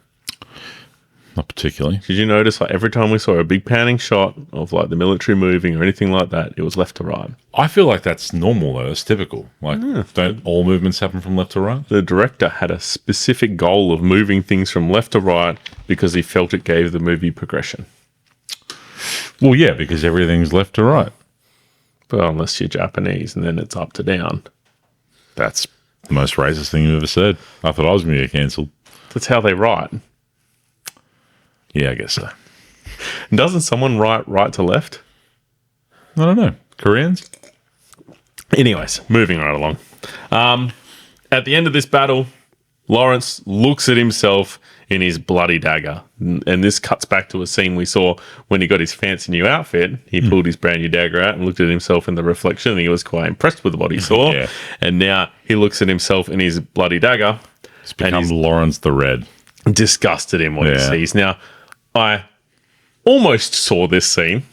Not particularly. Did you notice like every time we saw a big panning shot of like the military moving or anything like that, it was left to right? I feel like that's normal though. It's typical. Like, don't all movements happen from left to right? The director had a specific goal of moving things from left to right because he felt it gave the movie progression. Well, yeah, because everything's left to right. Well, unless you're Japanese and then it's up to down. That's the most racist thing you've ever said. I thought I was going to get cancelled. That's how they write. Yeah, I guess so. And doesn't someone write right to left? I don't know. Koreans? Anyways, moving right along. At the end of this battle, Lawrence looks at himself in his bloody dagger. And this cuts back to a scene we saw when he got his fancy new outfit. He pulled his brand new dagger out and looked at himself in the reflection and he was quite impressed with what he saw. Yeah. And now he looks at himself in his bloody dagger. It's become Lawrence the Red. Disgusted in what he sees. Now, I almost saw this scene,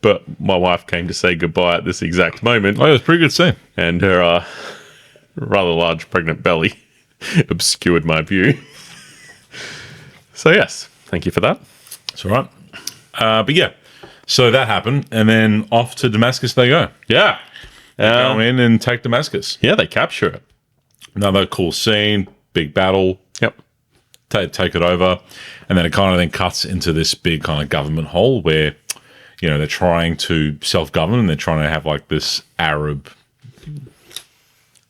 but my wife came to say goodbye at this exact moment. Oh, it was a pretty good scene. And her rather large pregnant belly obscured my view. So, yes, thank you for that. That's all right. But yeah, so that happened, and then off to Damascus they go. Yeah. Go in and take Damascus. Yeah, they capture it. Another cool scene, big battle. Yep. Take it over, and then it kind of then cuts into this big kind of government hole where, they're trying to self-govern and they're trying to have like this Arab...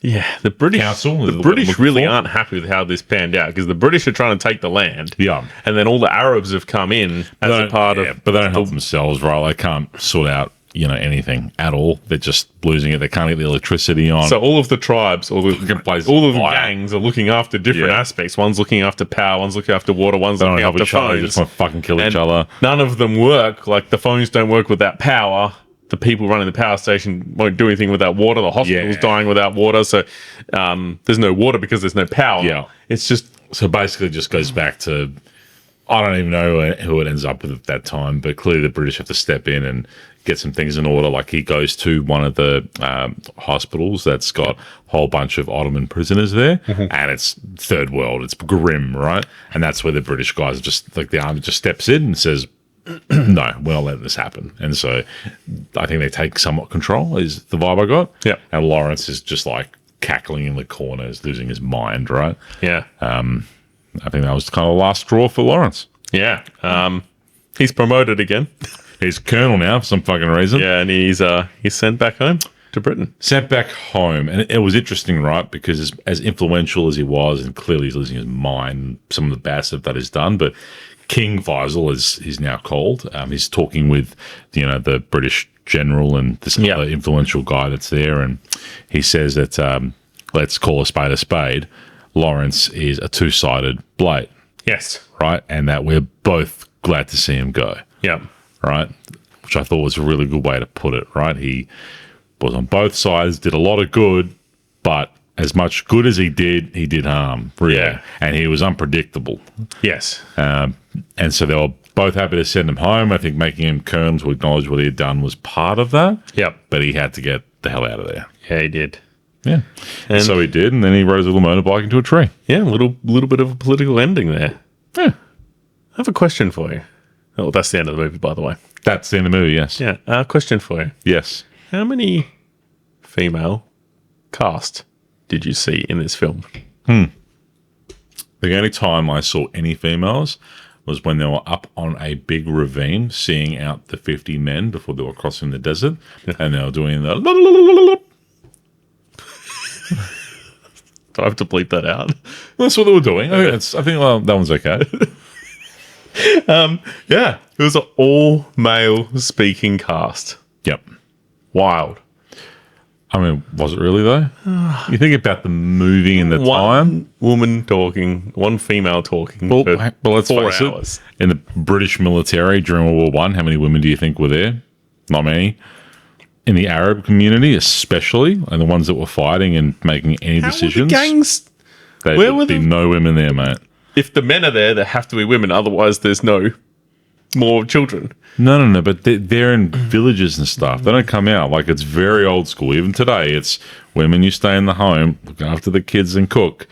Yeah, the British Council. The British really aren't happy with how this panned out because the British are trying to take the land. Yeah. And then all the Arabs have come in as a part of... But they don't help themselves, right? They can't sort out, anything at all. They're just losing it. They can't get the electricity on. So all of the tribes, all of the gangs are looking after different aspects. One's looking after power, one's looking after water, one's looking after phones. They just want to fucking kill each other. None of them work. Like the phones don't work without power. The people running the power station won't do anything without water. The hospital's dying without water. So there's no water because there's no power. Yeah. It's just... So basically it just goes back to... I don't even know who it ends up with at that time, but clearly the British have to step in and get some things in order. Like he goes to one of the hospitals that's got a whole bunch of Ottoman prisoners there, and it's third world. It's grim, right? And that's where the British guys just like the army just steps in and says, "No, we're not letting this happen." And so I think they take somewhat control. Is the vibe I got? Yeah. And Lawrence is just like cackling in the corner, is losing his mind, right? Yeah. I think that was kind of the last straw for Lawrence. Yeah. He's promoted again. He's colonel now for some fucking reason. Yeah, and he's sent back home to Britain. Sent back home. And it was interesting, right? Because as influential as he was, and clearly he's losing his mind, some of the bad stuff that he's done, but King Faisal, as he's now called, he's talking with, the British general and this other influential guy that's there, and he says that, let's call a spade, Lawrence is a two-sided blade. Yes. Right? And that we're both glad to see him go. Yeah. Right? Which I thought was a really good way to put it, right? He was on both sides, did a lot of good, but as much good as he did harm, really. Yeah. And he was unpredictable. Yes. And so they were both happy to send him home. I think making him colonel to acknowledge what he had done was part of that. Yep. But he had to get the hell out of there. Yeah, he did. Yeah. And so he did, and then he rode his little motorbike into a tree. Yeah, a little bit of a political ending there. Yeah. I have a question for you. Oh, that's the end of the movie, by the way. That's the end of the movie, yes. Yeah, question for you. Yes. How many female cast did you see in this film? The only time I saw any females was when they were up on a big ravine seeing out the 50 men before they were crossing the desert, and they were doing the... Do I have to bleep that out? That's what they were doing. I think that one's okay. Yeah, it was an all-male speaking cast. Yep. Wild. I mean, was it really, though? You think about the movie and the time. One woman talking, one female talking Well, for let's 4 face hours. it. In the British military during World War One, how many women do you think were there? Not many. In the Arab community, especially, and the ones that were fighting and making any decisions, How were the gangs? there where would were be the- no women there, mate. If the men are there, there have to be women. Otherwise, there's no more children. No. But they're in villages and stuff. They don't come out. Like, it's very old school. Even today, it's women, you stay in the home, look after the kids and cook.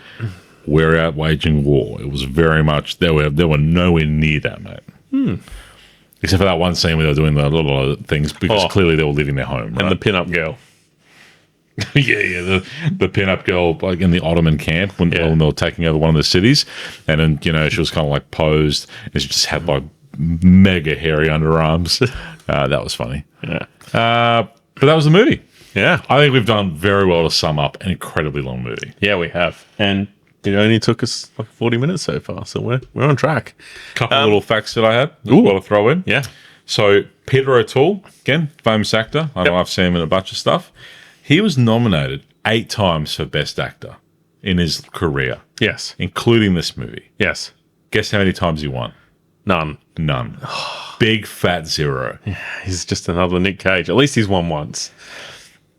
We're out waging war. It was very much, they were nowhere near that, mate. Except for that one scene where they were doing the little things, because clearly they were leaving their home, right? And the pin-up girl. the pin-up girl, like in the Ottoman camp when they were taking over one of the cities, and then she was kind of like posed, and she just had like mega hairy underarms. That was funny. Yeah. But that was the movie. Yeah. I think we've done very well to sum up an incredibly long movie. Yeah, we have. And it only took us like 40 minutes so far, so we're on track. Couple little facts that I had as well to throw in. Yeah. So Peter O'Toole, again, famous actor. I know I've seen him in a bunch of stuff. He was nominated 8 times for Best Actor in his career, Yes. including this movie. Yes. Guess how many times he won? None. None. Big fat zero. He's just another Nick Cage. At least he's won once.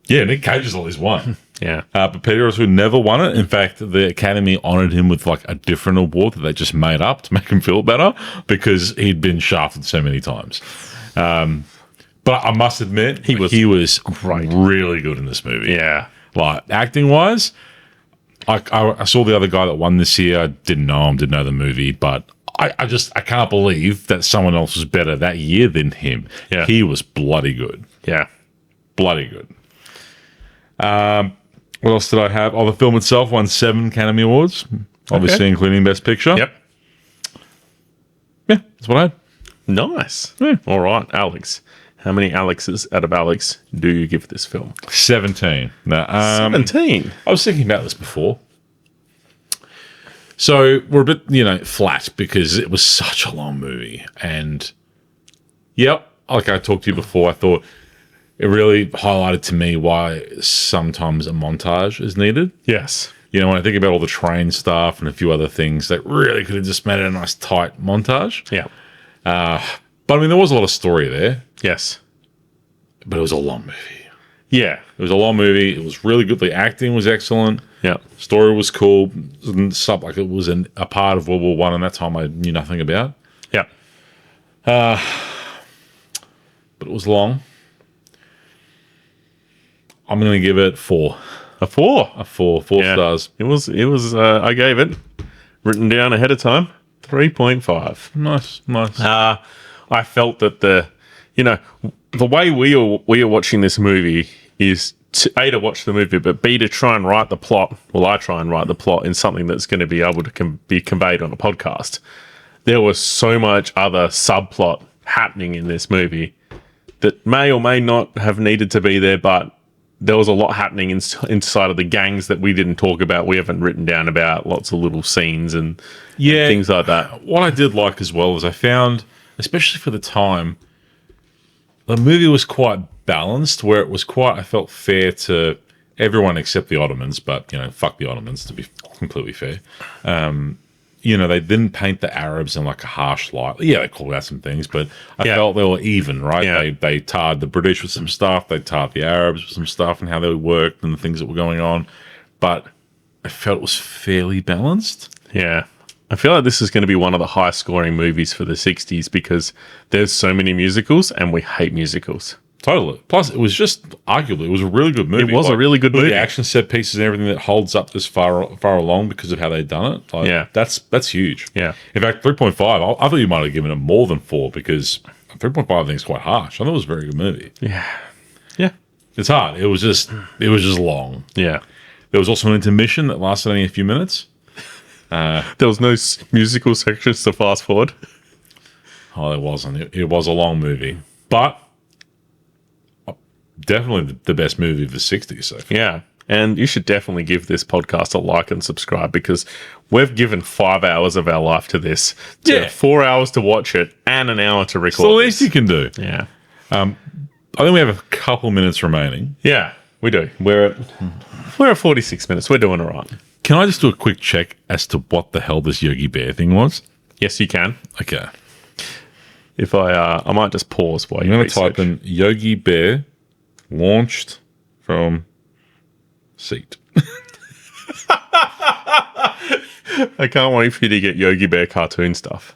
Yeah, Nick Cage has always won. Yeah. But Peter O'Toole never won it. In fact, the Academy honoured him with like a different award that they just made up to make him feel better because he'd been shafted so many times. But I must admit, he was great. Really good in this movie. Yeah. Like, acting-wise, I saw the other guy that won this year. I didn't know him, didn't know the movie, but I can't believe that someone else was better that year than him. Yeah. He was bloody good. Yeah. Bloody good. What else did I have? Oh, the film itself won 7 Academy Awards, obviously including Best Picture. Yep. Yeah, that's what I had. Nice. Yeah. All right, Alex. How many Alexes out of Alex do you give this film? 17. Now, 17. I was thinking about this before. So we're a bit, flat because it was such a long movie. And, like I talked to you before, I thought it really highlighted to me why sometimes a montage is needed. Yes. When I think about all the train stuff and a few other things that really could have just made it a nice tight montage. Yeah. But I mean, there was a lot of story there, Yes. but it was a long movie. Yeah. It was a long movie. It was really good. The acting was excellent. Yeah. Story was cool. Stuff like it was a part of World War One, and that time I knew nothing about. Yeah. But it was long. I'm going to give it 4. A 4. A 4 stars. It was. I gave it written down ahead of time. 3.5. Nice. I felt that the way we are watching this movie is to watch the movie, but B, to try and write the plot. Well, I try and write the plot in something that's going to be able to be conveyed on a podcast. There was so much other subplot happening in this movie that may or may not have needed to be there, but there was a lot happening inside of the gangs that we didn't talk about. We haven't written down about lots of little scenes and things like that. What I did like as well is I found, especially for the time, the movie was quite balanced, where it was quite, I felt, fair to everyone except the Ottomans, but, fuck the Ottomans, to be completely fair. They didn't paint the Arabs in like a harsh light. Yeah, they called out some things, but I felt they were even, right? Yeah. They tarred the British with some stuff, they tarred the Arabs with some stuff and how they worked and the things that were going on. But I felt it was fairly balanced. Yeah. I feel like this is going to be one of the high scoring movies for the 60s because there's so many musicals and we hate musicals. Totally. Plus, it was just arguably, it was a really good movie. It was a really good movie. The action set pieces and everything that holds up this far along because of how they've done it. That's huge. Yeah. In fact, 3.5, I thought you might have given it more than 4 because 3.5 I think is quite harsh. I thought it was a very good movie. Yeah. Yeah. It's hard. It was just long. Yeah. There was also an intermission that lasted only a few minutes. There was no musical sections to fast forward. Oh, there wasn't. It was a long movie. But definitely the best movie of the 60s so far. Yeah. And you should definitely give this podcast a like and subscribe because we've given 5 hours of our life to this. 4 hours to watch it and an hour to record. It's the least you can do. Yeah. I think we have a couple minutes remaining. Yeah, we do. We're at 46 minutes. We're doing all right. Can I just do a quick check as to what the hell this Yogi Bear thing was? Yes, you can. Okay. If I might just pause while you I'm going to type in Yogi Bear launched from seat. I can't wait for you to get Yogi Bear cartoon stuff.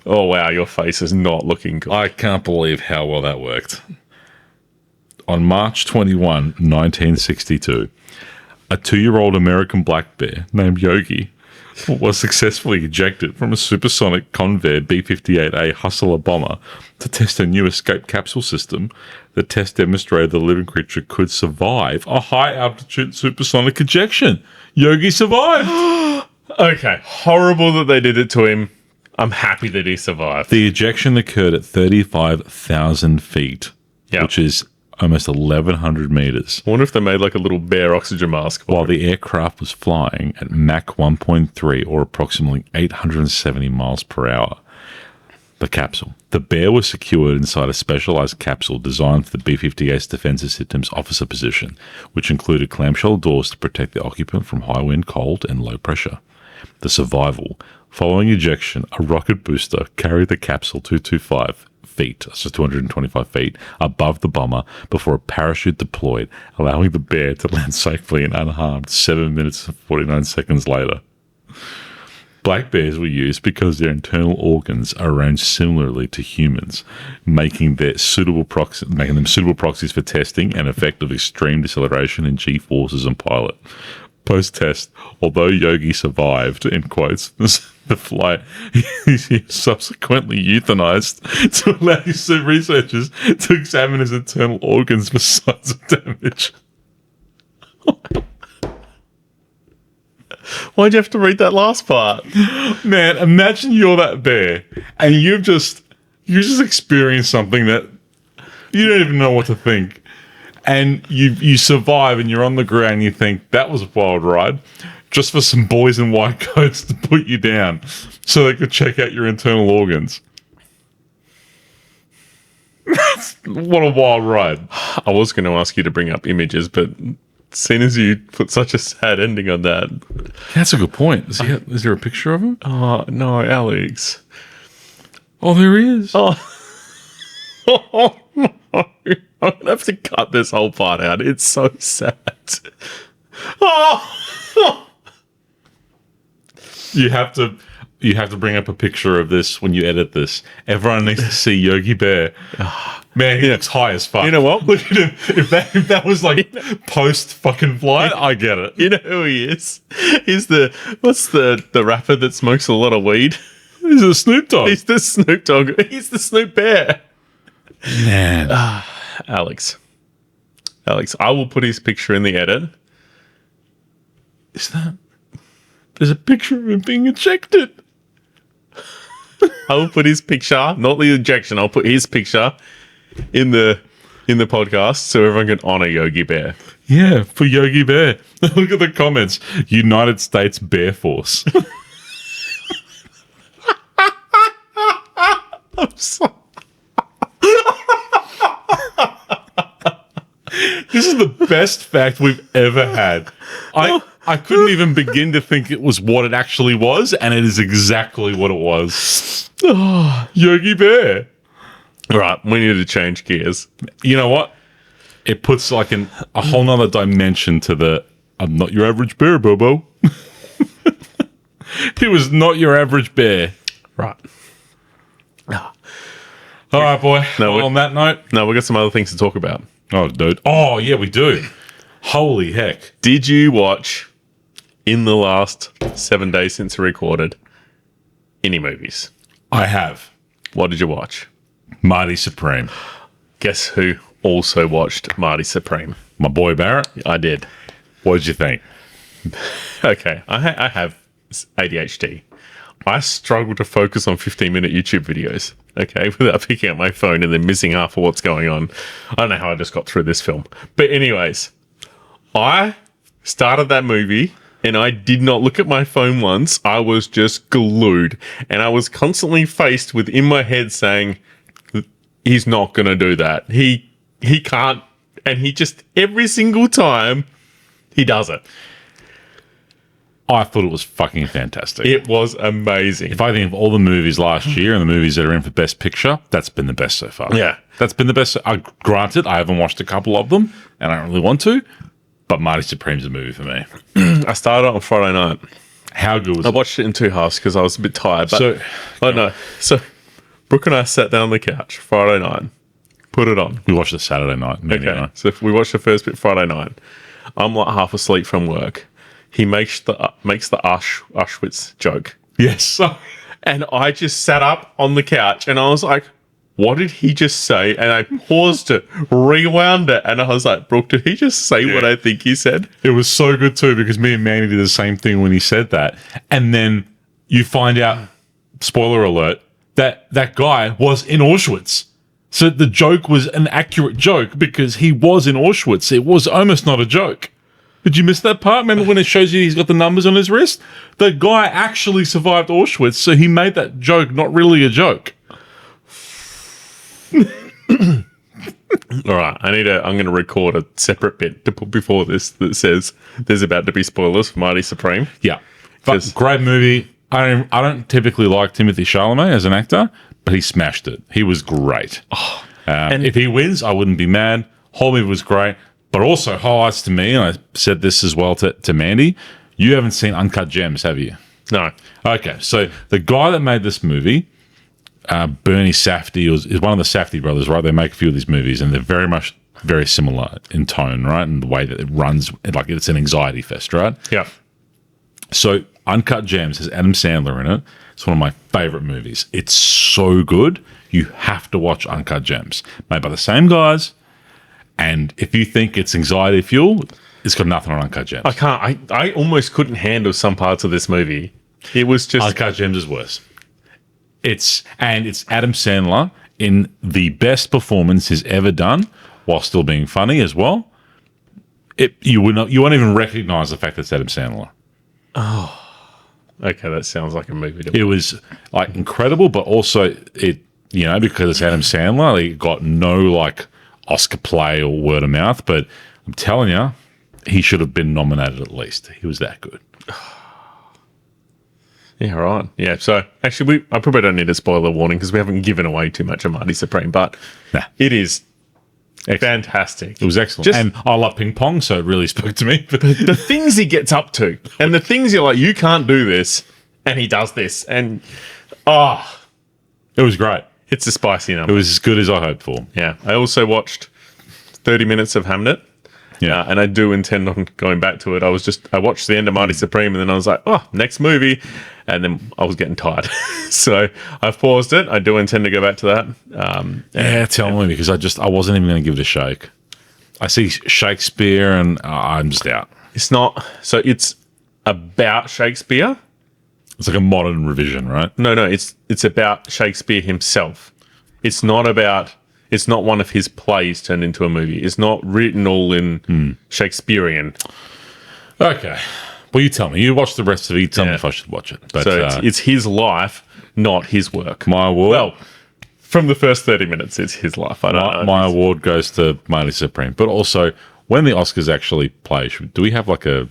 Oh, wow, your face is not looking good. I can't believe how well that worked. On March 21, 1962, a 2-year-old American black bear named Yogi was successfully ejected from a supersonic Convair B-58A Hustler bomber to test a new escape capsule system. The test demonstrated the living creature could survive a high-altitude supersonic ejection. Yogi survived! Okay, horrible that they did it to him. I'm happy that he survived. The ejection occurred at 35,000 feet, which is almost 1,100 meters. I wonder if they made like a little bear oxygen mask. While the aircraft was flying at Mach 1.3 or approximately 870 miles per hour. The capsule. The bear was secured inside a specialized capsule designed for the B-58's defensive systems officer position, which included clamshell doors to protect the occupant from high wind, cold, and low pressure. The survival. Following ejection, a rocket booster carried the capsule 225 feet, so 225 feet, above the bomber before a parachute deployed, allowing the bear to land safely and unharmed 7 minutes and 49 seconds later. Black bears were used because their internal organs are arranged similarly to humans, making them suitable proxies for testing and effective extreme deceleration in G-forces and pilot. Post-test, although Yogi survived, in quotes, the flight, he subsequently euthanized to allow his researchers to examine his internal organs for signs of damage. Why'd you have to read that last part? Man, imagine you're that bear and you just experienced something that you don't even know what to think. And you survive and you're on the ground and you think, that was a wild ride, just for some boys in white coats to put you down so they could check out your internal organs. What a wild ride. I was going to ask you to bring up images, but seeing as you put such a sad ending on that. That's a good point. Is there a picture of him? Oh, no, Alex. Oh, there he is. Oh, oh no. I'm going to have to cut this whole part out. It's so sad. Oh! You have to you have to bring up a picture of this when you edit this. Everyone needs to see Yogi Bear. Man, he looks high as fuck. You know what? Look at him. If that was like post fucking flight, I get it. You know who he is? He's what's the rapper that smokes a lot of weed? He's a Snoop Dogg. He's the Snoop Dogg. He's the Snoop Bear. Man. Alex, I will put his picture in the edit. Is that... There's a picture of him being ejected. I will put his picture, not the ejection. I'll put his picture in the podcast so everyone can honor Yogi Bear. Yeah, for Yogi Bear. Look at the comments. United States Bear Force. I'm sorry. This is the best fact we've ever had. I couldn't even begin to think it was what it actually was, and it is exactly what it was. Yogi Bear. Right, we need to change gears. You know what? It puts like a whole nother dimension to the I'm not your average bear, Bobo. He was not your average bear. Right. All right, boy. On that note. No, we've got some other things to talk about. Oh, dude. Oh, yeah, we do. Holy heck. Did you watch, in the last 7 days since we recorded, any movies? I have. What did you watch? Marty Supreme. Guess who also watched Marty Supreme? My boy Barrett. I did. What did you think? Okay, I have ADHD. I struggle to focus on 15-minute YouTube videos, okay, without picking up my phone and then missing half of what's going on. I don't know how I just got through this film. But anyways, I started that movie and I did not look at my phone once. I was just glued. And I was constantly faced with in my head saying, he's not going to do that. He can't. And he just, every single time, he does it. I thought it was fucking fantastic. It was amazing. If I think of all the movies last year and the movies that are in for Best Picture, that's been the best so far. Yeah. That's been the best. Granted, I haven't watched a couple of them, and I don't really want to, but Marty Supreme's a movie for me. I started on Friday night. How good was I it? watched it in two halves because I was a bit tired. But, So, Brooke and I sat down on the couch Friday night, put it on. We watched it Saturday night. Okay. So if we watched the first bit Friday night. I'm like half asleep from work. He makes the Auschwitz joke. Yes. And I just sat up on the couch and I was like, what did he just say? And I paused it, rewound it, and I was like, Brooke, did he just say what I think he said? It was so good too, because me and Manny did the same thing when he said that. And then you find out, spoiler alert, that guy was in Auschwitz. So the joke was an accurate joke because he was in Auschwitz. It was almost not a joke. Did you miss that part? Remember when it shows you he's got the numbers on his wrist? The guy actually survived Auschwitz, so he made that joke not really a joke. All right, I'm going to record a separate bit to put before this that says there's about to be spoilers for Marty Supreme. Yeah. But great movie. I don't typically like Timothée Chalamet as an actor, but he smashed it. He was great. And if he wins, I wouldn't be mad. Whole movie was great. But also highlights to me, and I said this as well to Mandy, you haven't seen Uncut Gems, have you? No. Okay, so the guy that made this movie, Bernie Safdie, is one of the Safdie brothers, right? They make a few of these movies, and they're very similar in tone, right? And the way that it runs, like it's an anxiety fest, right? Yeah. So Uncut Gems has Adam Sandler in it. It's one of my favorite movies. It's so good. You have to watch Uncut Gems. Made by the same guys. And if you think it's anxiety fuel, it's got nothing on Uncut Gems. I can't. I almost couldn't handle some parts of this movie. It was just... Uncut Gems is worse. It's Adam Sandler in the best performance he's ever done, while still being funny as well. You won't even recognize the fact that it's Adam Sandler. Oh, okay. That sounds like a movie. It was like incredible, but also because it's Adam Sandler, it got no like Oscar play or word of mouth. But I'm telling you, he should have been nominated at least. He was that good. Yeah, right. Yeah, so actually, I probably don't need a spoiler warning because we haven't given away too much of Marty Supreme, but it is fantastic. It was excellent. And I love ping pong, so it really spoke to me. The things he gets up to and the things you're like, you can't do this, and he does this, and It was great. it's a spicy It number. was as good as I hoped for. Yeah, I also watched 30 minutes of Hamnet. Yeah. And I do intend on going back to it. I watched the end of Mighty Supreme, and then I was like, next movie. And then I was getting tired. So I've paused it. I do intend to go back to that. Tell me, because I wasn't even going to give it a shake. I see Shakespeare and I'm just out. It's not, so it's about Shakespeare. It's like a modern revision, right? No, it's about Shakespeare himself. It's not one of his plays turned into a movie. It's not written all in Shakespearean. Okay. Well, you tell me. You watch the rest of it. You tell me if I should watch it. But, So it's his life, not his work. my award. Well, from the first 30 minutes, it's his life. I don't know. My award goes to Mighty Supreme. But also, when the Oscars actually play, do we have like a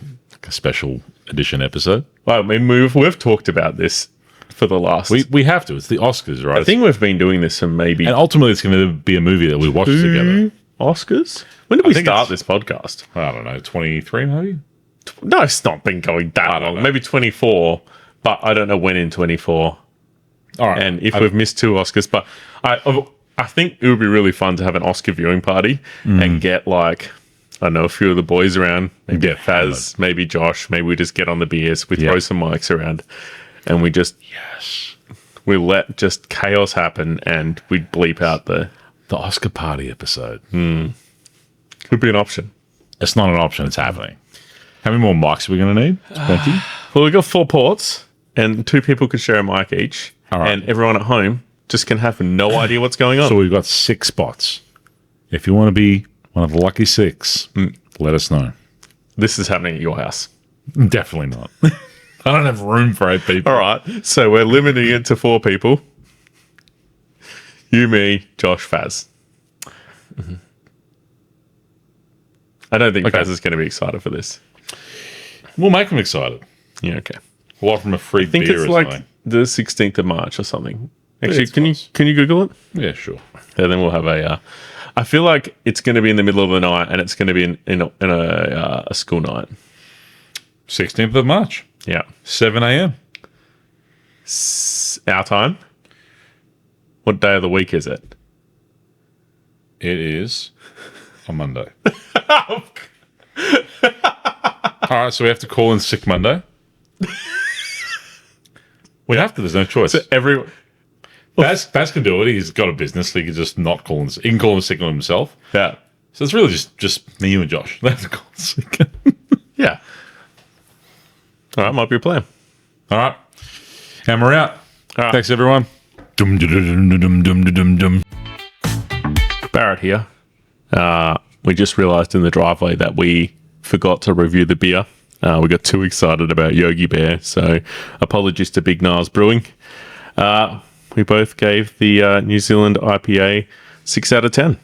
special edition episode? Well, I mean, we've talked about this for the last. We have to. It's the Oscars, right? I think we've been doing this for maybe and ultimately, it's going to be a movie that we watch together. Oscars. When did we think start it's- this podcast? I don't know, 23 maybe? No, it's not been going that long. know. Maybe 24, but I don't know when in 24. All right. And if we've missed 2 Oscars, but I think it would be really fun to have an Oscar viewing party and get like, I don't know, a few of the boys around, maybe Yeah, Faz, maybe Josh, maybe we just get on the beers, we throw some mics around, and we just we let just chaos happen, and we bleep out the Oscar party episode. could be an option. It's not an option. It's happening. How many more mics are we going to need? 20? Well, we've got 4 ports, and 2 people could share a mic each, All right. and everyone at home just can have no idea what's going on. So we've got 6 spots. If you want to be one of the lucky 6, let us know. This is happening at your house. Definitely not. I don't have room for 8 people. All right, so we're limiting it to 4 people. You, me, Josh, Faz. I don't think Faz is going to be excited for this. We'll make them excited. Yeah, okay. We'll offer them a free I think beer it's or like something. the 16th of March or something. Actually, it's can you Google it? Yeah, sure. Yeah, then we'll have a. I feel like it's going to be in the middle of the night, and it's going to be in a school night. 16th of March, Yeah, 7 a.m. our time. What day of the week is it? It is on Monday. All right, so we have to call in sick Monday. We have to. There's no choice. Every Baz can do it. He's got a business, so he can just not call in. He can call in sick on himself. yeah, So it's really just me, you, and Josh. They have to call in sick. yeah. All right, might be a plan. All right, and we're out. All right. Thanks, everyone. Dum, dum, dum, dum, dum, dum, dum. Barrett here. We just realised in the driveway that we forgot to review the beer. We got too excited about Yogi Bear, so apologies to Big Nars Brewing. We both gave the New Zealand IPA 6 out of 10.